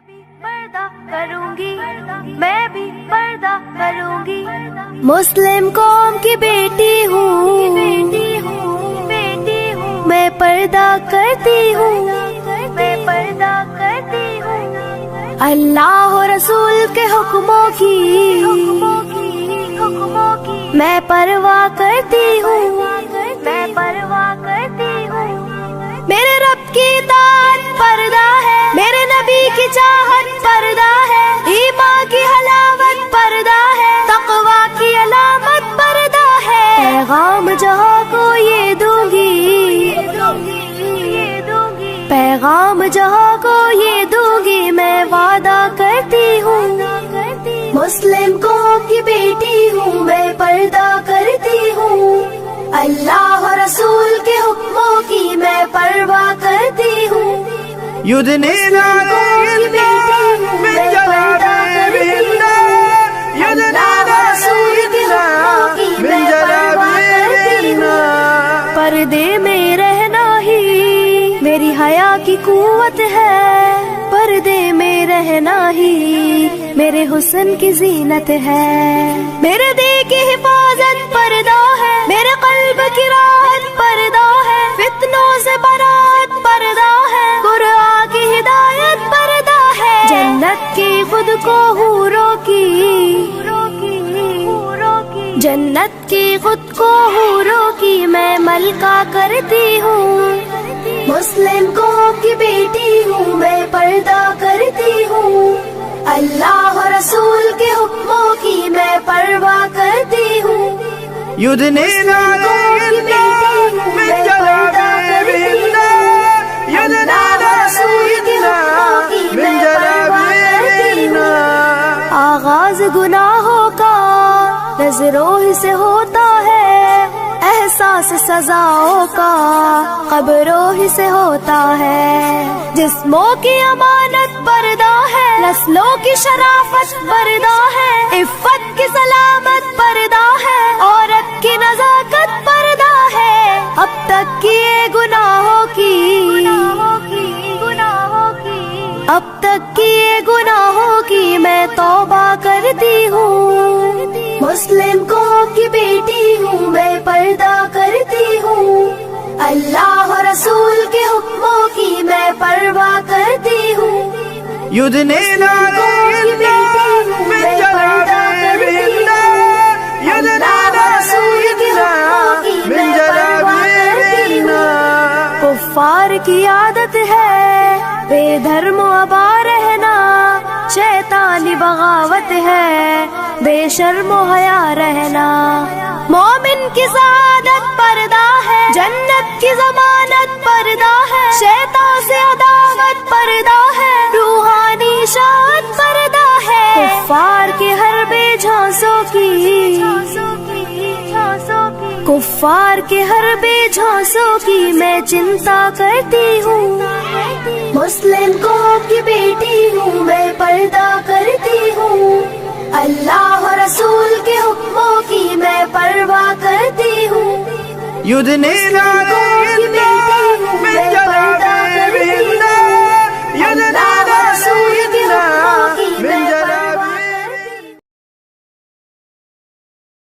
पर्दा करूंगी, मैं भी पर्दा करूंगी। मुस्लिम कौम की बेटी हूँ, मैं पर्दा करती हूँ, मैं पर्दा करती हूँ। अल्लाह और रसूल के हुक्मों की मैं परवाह करती हूँ, मैं परवाह करती हूँ। मेरे रब की इताअत पर्दा है, मेरे नबी की चाहत पर्दा है, ईमान की हलावत पर्दा है, तक़वा की अलामत पर्दा है। पैगाम जहाँ को ये दूंगी, पैगाम जहाँ को ये दूंगी, मैं वादा करती हूँ। मुस्लिम कौम की बेटी हूँ, मैं पर्दा करती हूँ। अल्लाह और रसूल के हुक्मों की मैं परवाह करती हूँ। يدنين عليهن من جلابيبهن يدنين عليهن من جلابيبهن पर्दे में रहना ही मेरी हया की कुव्वत है, पर्दे में रहना ही मेरे हुस्न की जीनत है। मेरे दिल की हिफाजत पर्दा है, मेरे कल्ब की राहत पर्दा है, फितनों से बरात पर्दा है, कुरान की हिदायत पर्दा है। जन्नत की खुद को हूरों की, जन्नत की खुद को हूरों की मैं मलका करती हूँ। मुस्लिम कौम की बेटी हूँ, मैं पर्दा करती हूँ। अल्लाह और रसूल के हुक्मों की मैं परवाह करती हूँ। يدنين عليهن من جلابيبهن يدنين عليهن من جلابيبهن आगाज गुनाहों का नजरों ही से होता है, एहसास सजाओं का कब्रों ही से होता है। जिस्मों की अमानत पर्दा है, नस्लों की शराफत पर्दा है, इफ्फत की सलामत पर्दा है, औरत की नजाकत पर्दा है। अब तक किए गुनाहों की, अब तक किए गुनाहों की मैं तौबा करती हूँ। मुस्लिम कौम की बेटी हूँ, मैं पर्दा करती हूँ। अल्लाह और रसूल के हुक्मों की मैं परवाह करती हूँ। يدنين عليهن من جلابيبهن يدنين عليهن من جلابيبهن कुफ्फार की आदत है बेधर्म अबा रहना, शैतानी बगावत है बेशर्म हया रहना। मोमिन की सादत पर्दा है, जन्नत की जमानत पर्दा है, शैतान से अदावत पर्दा है, रूहानी शान पर्दा है। कुफ्फार के हर बेझांसों की, कुफ्फार के हर बेझांसों की मैं चिंता करती हूँ। मुस्लिम कौम की बेटी हूँ, मैं पर्दा करती हूँ। अल्लाह और रसूल के हुक्मों की मैं परवाह करती हूँ। يدنين عليهن من جلابيبهن